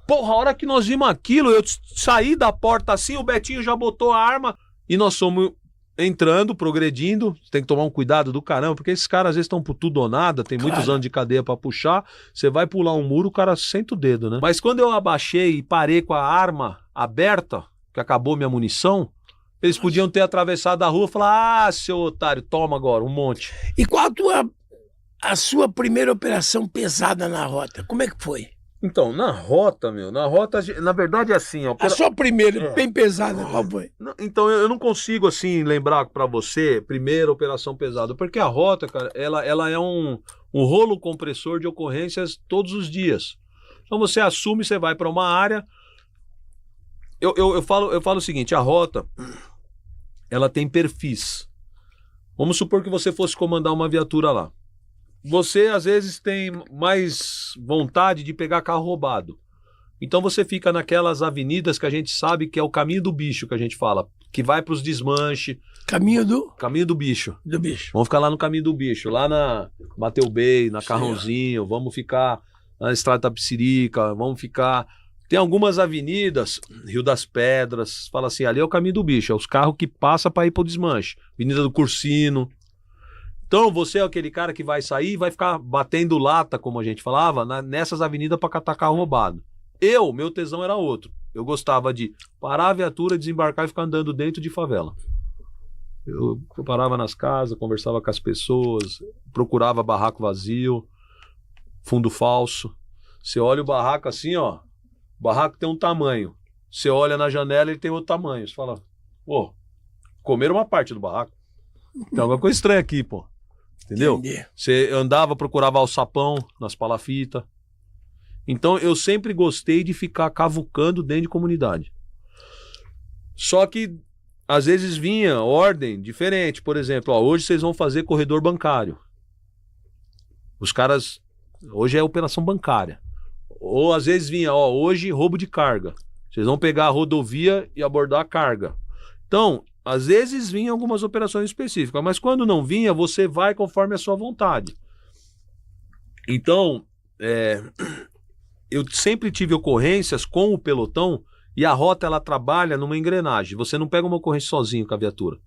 Porra, a hora que nós vimos aquilo, eu saí da porta assim, o Betinho já botou a arma e nós fomos entrando, progredindo. Tem que tomar um cuidado do caramba, porque esses caras às vezes estão por tudo ou nada, tem muitos anos de cadeia pra puxar. Você vai pular um muro, o cara senta o dedo, né? Mas quando eu abaixei e parei com a arma aberta, que acabou minha munição, eles podiam ter atravessado a rua e falar: ah, seu otário, toma agora, um monte. E qual a sua primeira operação pesada na rota? Como é que foi? Então, na rota, na verdade é assim, ó. A sua primeira, bem pesada, qual foi? Então, eu não consigo, assim, lembrar pra você, primeira operação pesada, porque a rota, cara, ela é um rolo compressor de ocorrências todos os dias. Então, você assume, você vai pra uma área. Eu falo o seguinte, a rota, ela tem perfis. Vamos supor que você fosse comandar uma viatura lá. Você, às vezes, tem mais vontade de pegar carro roubado. Então você fica naquelas avenidas que a gente sabe que é o caminho do bicho, que a gente fala, que vai para os desmanches. Caminho do bicho. Do bicho. Vamos ficar lá no caminho do bicho, lá na Mateu Bay, na Carrãozinho, vamos ficar na Estrada Tapicirica, vamos ficar... Tem algumas avenidas, Rio das Pedras, fala assim, ali é o caminho do bicho, é os carros que passam para ir para o desmanche. Avenida do Cursino. Então, você é aquele cara que vai sair e vai ficar batendo lata, como a gente falava, nessas avenidas para catar carro roubado. Meu tesão era outro. Eu gostava de parar a viatura, desembarcar e ficar andando dentro de favela. Eu parava nas casas, conversava com as pessoas, procurava barraco vazio, fundo falso. Você olha o barraco assim, ó, o barraco tem um tamanho. Você olha na janela, ele tem outro tamanho. Você fala, pô, comeram uma parte do barraco. Tem alguma coisa estranha aqui, pô. Entendeu? Entendi. Você andava, procurava alçapão nas palafitas. Então eu sempre gostei de ficar cavucando dentro de comunidade. Só que às vezes vinha ordem diferente. Por exemplo, ó, hoje vocês vão fazer corredor bancário. Os caras... Hoje é operação bancária. Ou às vezes vinha, ó, hoje roubo de carga. Vocês vão pegar a rodovia e abordar a carga. Então... Às vezes vinha algumas operações específicas, mas quando não vinha, você vai conforme a sua vontade. Então, eu sempre tive ocorrências com o pelotão e a rota ela trabalha numa engrenagem. Você não pega uma ocorrência sozinho com a viatura.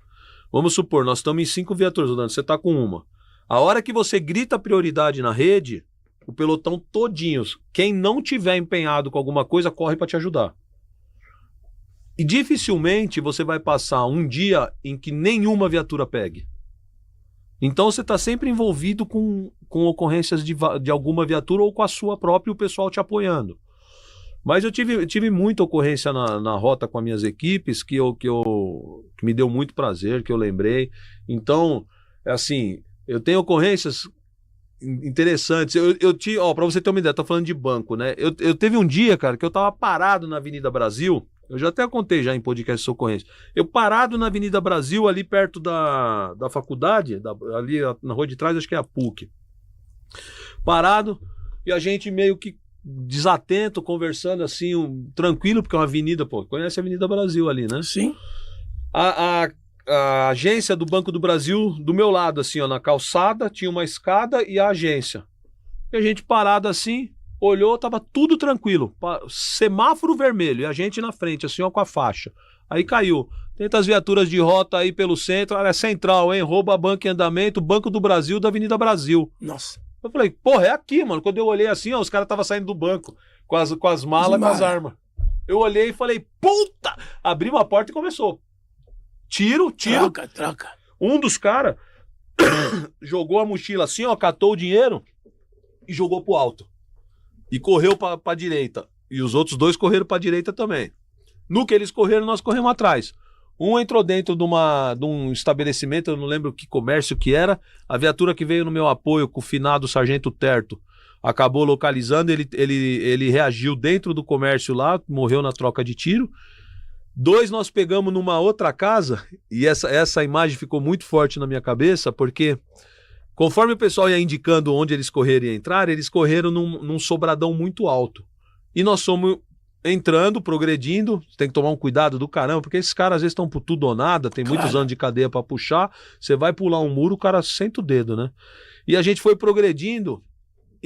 Vamos supor, nós estamos em 5 viaturas rodando, você está com uma. A hora que você grita prioridade na rede, o pelotão todinhos, quem não tiver empenhado com alguma coisa, corre para te ajudar. E dificilmente você vai passar um dia em que nenhuma viatura pegue. Então você está sempre envolvido com ocorrências de alguma viatura ou com a sua própria e o pessoal te apoiando. Mas eu tive muita ocorrência na rota com as minhas equipes que me deu muito prazer, que eu lembrei. Então, assim, eu tenho ocorrências interessantes. Para você ter uma ideia, tô falando de banco, né? Eu teve um dia, cara, que eu tava parado na Avenida Brasil. Eu já até contei já em podcast de socorrência. Eu parado na Avenida Brasil, ali perto da faculdade, ali na rua de trás, acho que é a PUC. Parado, e a gente meio que desatento, conversando assim, tranquilo, porque é uma avenida, pô, conhece a Avenida Brasil ali, né? Sim. A agência do Banco do Brasil, do meu lado, assim, ó, na calçada, tinha uma escada e a agência. E a gente parado assim... Olhou, tava tudo tranquilo. Semáforo vermelho e a gente na frente, assim, ó, com a faixa. Aí caiu. Tenta as viaturas de rota aí pelo centro. Olha, é central, hein? Rouba banco em andamento, Banco do Brasil, da Avenida Brasil. Nossa. Eu falei, porra, é aqui, mano. Quando eu olhei assim, ó, os caras estavam saindo do banco com as malas, com as armas. Eu olhei e falei, puta! Abri uma porta e começou. Tiro. Troca. Um dos caras jogou a mochila assim, ó, catou o dinheiro e jogou pro alto. E correu pra direita. E os outros 2 correram pra direita também. No que eles correram, nós corremos atrás. Um entrou dentro de um estabelecimento, eu não lembro que comércio que era. A viatura que veio no meu apoio com o finado Sargento Terto acabou localizando. Ele reagiu dentro do comércio lá, morreu na troca de tiro. 2 nós pegamos numa outra casa. E essa imagem ficou muito forte na minha cabeça, porque... Conforme o pessoal ia indicando onde eles correram e entrar, eles correram num sobradão muito alto. E nós fomos entrando, progredindo, tem que tomar um cuidado do caramba, porque esses caras às vezes estão por tudo ou nada, tem muitos anos de cadeia para puxar, você vai pular um muro, o cara senta o dedo, né? E a gente foi progredindo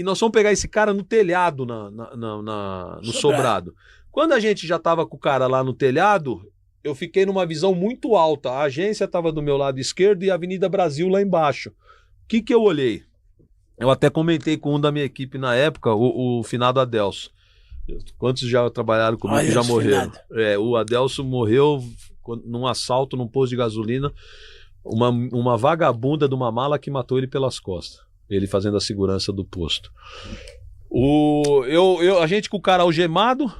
e nós fomos pegar esse cara no telhado, no sobrado. Quando a gente já tava com o cara lá no telhado, eu fiquei numa visão muito alta. A agência tava do meu lado esquerdo e a Avenida Brasil lá embaixo. O que eu olhei? Eu até comentei com um da minha equipe na época, o finado Adelso. Quantos já trabalharam comigo que já morreram? O Adelso morreu num assalto num posto de gasolina. Uma vagabunda de uma mala que matou ele pelas costas. Ele fazendo a segurança do posto. A gente com o cara algemado,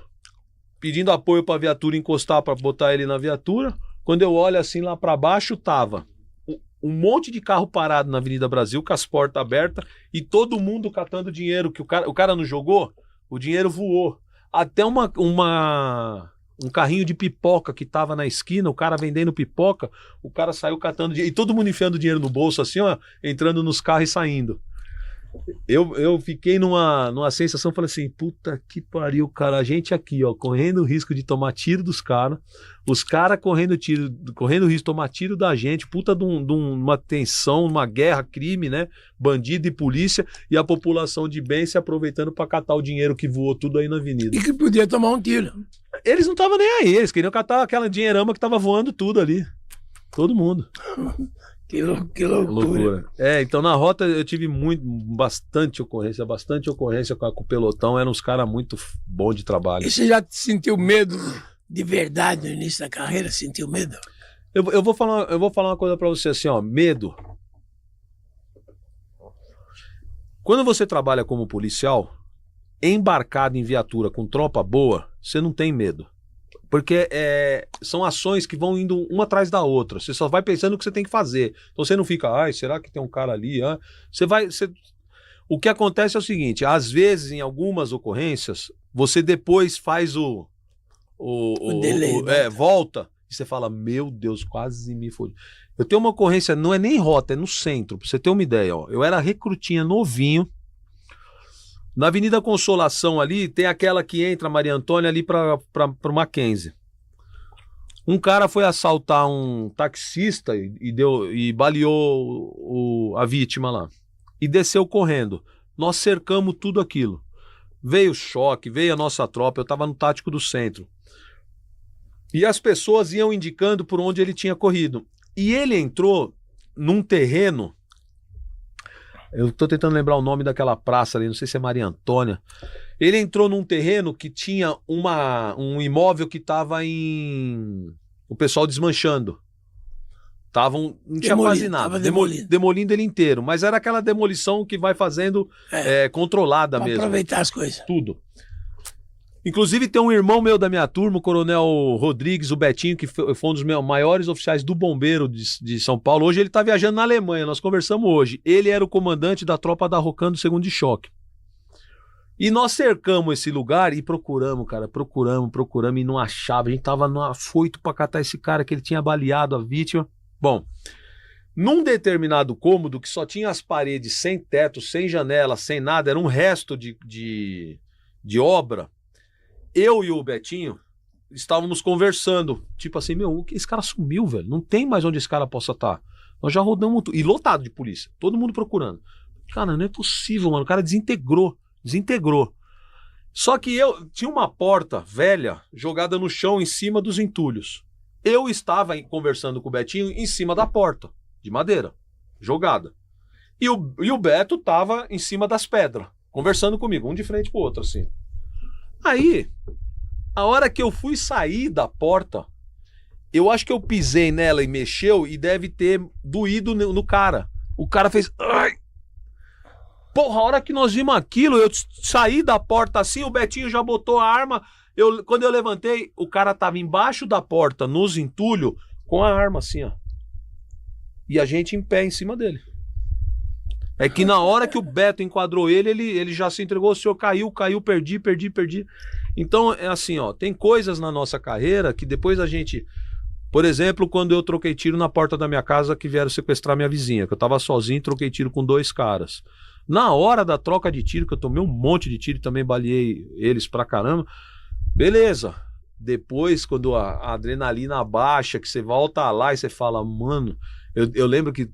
pedindo apoio pra viatura encostar pra botar ele na viatura. Quando eu olho assim lá pra baixo, tava um monte de carro parado na Avenida Brasil, com as portas abertas, e todo mundo catando dinheiro, que o cara não jogou, o dinheiro voou. Até um carrinho de pipoca que tava na esquina, o cara vendendo pipoca, o cara saiu catando dinheiro, e todo mundo enfiando dinheiro no bolso, assim, ó, entrando nos carros e saindo. Eu fiquei numa sensação, falei assim, puta que pariu, cara, a gente aqui, ó, correndo o risco de tomar tiro dos caras, os caras correndo o risco de tomar tiro da gente, puta de uma tensão, uma guerra, crime, né, bandido e polícia, e a população de bem se aproveitando pra catar o dinheiro que voou tudo aí na avenida. E que podia tomar um tiro. Eles não estavam nem aí, eles queriam catar aquela dinheirama que tava voando tudo ali, todo mundo. Que loucura. Então na rota eu tive bastante ocorrência com o pelotão, eram uns caras muito bons de trabalho. E você já sentiu medo de verdade no início da carreira? Sentiu medo? Eu vou falar uma coisa pra você assim, ó, medo. Quando você trabalha como policial, embarcado em viatura com tropa boa, você não tem medo. Porque são ações que vão indo uma atrás da outra. Você só vai pensando o que você tem que fazer. Então você não fica, será que tem um cara ali? O que acontece é o seguinte, às vezes, em algumas ocorrências, você depois faz volta, e você fala, meu Deus, quase me fodi. Eu tenho uma ocorrência, não é nem rota, é no centro, pra você ter uma ideia. Ó. Eu era recrutinha novinho. Na Avenida Consolação ali, tem aquela que entra Maria Antônia ali para Mackenzie. Um cara foi assaltar um taxista e baleou a vítima lá. E desceu correndo. Nós cercamos tudo aquilo. Veio o choque, veio a nossa tropa, eu estava no tático do centro. E as pessoas iam indicando por onde ele tinha corrido. E ele entrou num terreno... Eu tô tentando lembrar o nome daquela praça ali, não sei se é Maria Antônia. Ele entrou num terreno que tinha um imóvel que tava o pessoal desmanchando. Não tinha quase nada. Demolindo ele inteiro. Mas era aquela demolição que vai fazendo controlada pra mesmo. Aproveitar as coisas. Tudo. Inclusive tem um irmão meu da minha turma, o Coronel Rodrigues, o Betinho, que foi um dos maiores oficiais do Bombeiro de São Paulo. Hoje ele tá viajando na Alemanha, nós conversamos hoje. Ele era o comandante da tropa da Rocan do 2º de choque. E nós cercamos esse lugar e procuramos e não achava. A gente tava no afoito pra catar esse cara que ele tinha baleado a vítima. Bom, num determinado cômodo que só tinha as paredes sem teto, sem janela, sem nada, era um resto de obra. Eu e o Betinho estávamos conversando, tipo assim, esse cara sumiu, velho, não tem mais onde esse cara possa estar. Nós já rodamos tudo, e lotado de polícia, todo mundo procurando. Cara, não é possível, mano, o cara desintegrou. Só que tinha uma porta velha jogada no chão em cima dos entulhos. Eu estava conversando com o Betinho em cima da porta, de madeira, jogada. E o Beto estava em cima das pedras, conversando comigo, um de frente pro outro, assim. Aí, a hora que eu fui sair da porta, eu acho que eu pisei nela e mexeu e deve ter doído no cara. O cara fez... Ai! Porra, a hora que nós vimos aquilo, eu saí da porta assim, o Betinho já botou a arma. Quando eu levantei, o cara tava embaixo da porta, nos entulhos, com a arma assim, ó. E a gente em pé em cima dele. É que na hora que o Beto enquadrou ele já se entregou, o senhor caiu, perdi. Então, é assim, ó, tem coisas na nossa carreira que depois a gente... Por exemplo, quando eu troquei tiro na porta da minha casa que vieram sequestrar minha vizinha, que eu tava sozinho e troquei tiro com 2 caras. Na hora da troca de tiro, que eu tomei um monte de tiro e também baleei eles pra caramba, beleza. Depois, quando a adrenalina baixa, que você volta lá e você fala, mano... Eu lembro que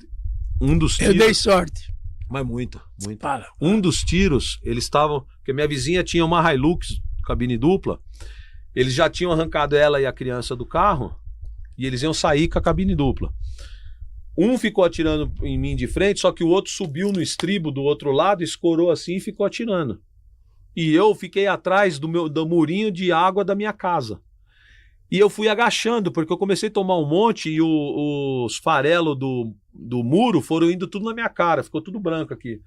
um dos tiros... Eu dei sorte. Mas muito, muito. Para. Um dos tiros, eles estavam... Porque minha vizinha tinha uma Hilux, cabine dupla. Eles já tinham arrancado ela e a criança do carro. E eles iam sair com a cabine dupla. Um ficou atirando em mim de frente, só que o outro subiu no estribo do outro lado, escorou assim e ficou atirando. E eu fiquei atrás do murinho de água da minha casa. E eu fui agachando, porque eu comecei a tomar um monte e os farelos do muro foram indo tudo na minha cara, ficou tudo branco aqui.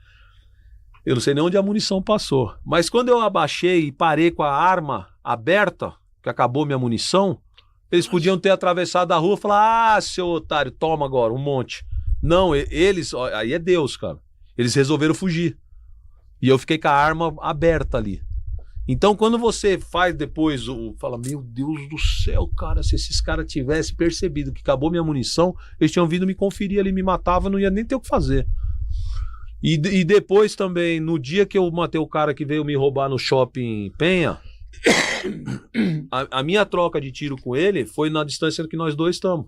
Eu não sei nem onde a munição passou. Mas quando eu abaixei e parei com a arma aberta, que acabou minha munição, eles podiam ter atravessado a rua e falar: ah, seu otário, toma agora, um monte. Não, eles, aí é Deus, cara. Eles resolveram fugir. E eu fiquei com a arma aberta ali. Então, quando você faz depois, fala, meu Deus do céu, cara, se esses caras tivessem percebido que acabou minha munição, eles tinham vindo me conferir ali, me matavam, não ia nem ter o que fazer. E depois também, no dia que eu matei o cara que veio me roubar no shopping Penha, a minha troca de tiro com ele foi na distância que nós dois estamos.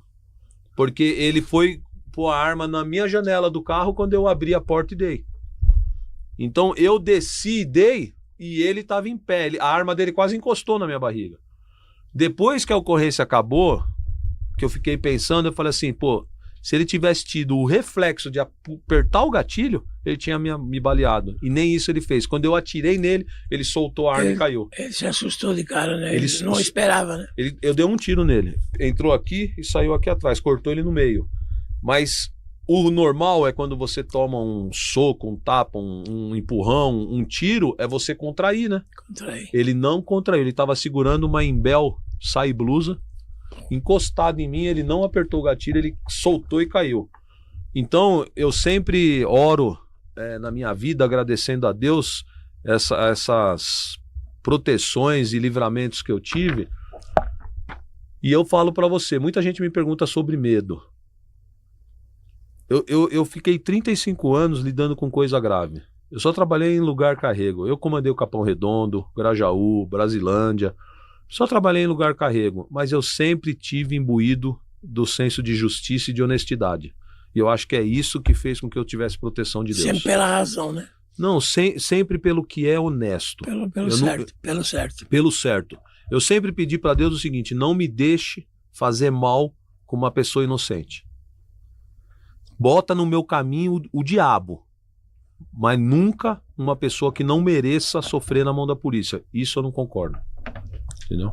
Porque ele foi pôr a arma na minha janela do carro quando eu abri a porta e dei. Então eu desci e dei, e ele estava em pé. A arma dele quase encostou na minha barriga. Depois que a ocorrência acabou, que eu fiquei pensando, eu falei assim, pô, se ele tivesse tido o reflexo de apertar o gatilho, ele tinha me baleado. E nem isso ele fez. Quando eu atirei nele, ele soltou a arma e caiu. Ele se assustou de cara, né? Ele não esperava, né? Eu dei um tiro nele. Entrou aqui e saiu aqui atrás. Cortou ele no meio. Mas o normal é quando você toma um soco, um tapa, um empurrão, um tiro, é você contrair, né? Contraí. Ele não contraiu. Ele estava segurando uma Imbel sai blusa, encostado em mim, ele não apertou o gatilho, ele soltou e caiu. Então, eu sempre oro na minha vida, agradecendo a Deus essas proteções e livramentos que eu tive. E eu falo para você, muita gente me pergunta sobre medo. Eu fiquei 35 anos lidando com coisa grave. Eu só trabalhei em lugar carrego. Eu comandei o Capão Redondo, Grajaú, Brasilândia. Só trabalhei em lugar carrego. Mas eu sempre tive imbuído do senso de justiça e de honestidade. E eu acho que é isso que fez com que eu tivesse proteção de Deus. Sempre pela razão, né? Não, sempre pelo que é honesto. Pelo certo, pelo certo. Pelo certo. Eu sempre pedi para Deus o seguinte, não me deixe fazer mal com uma pessoa inocente. Bota no meu caminho o diabo, mas nunca uma pessoa que não mereça sofrer na mão da polícia. Isso eu não concordo. Entendeu?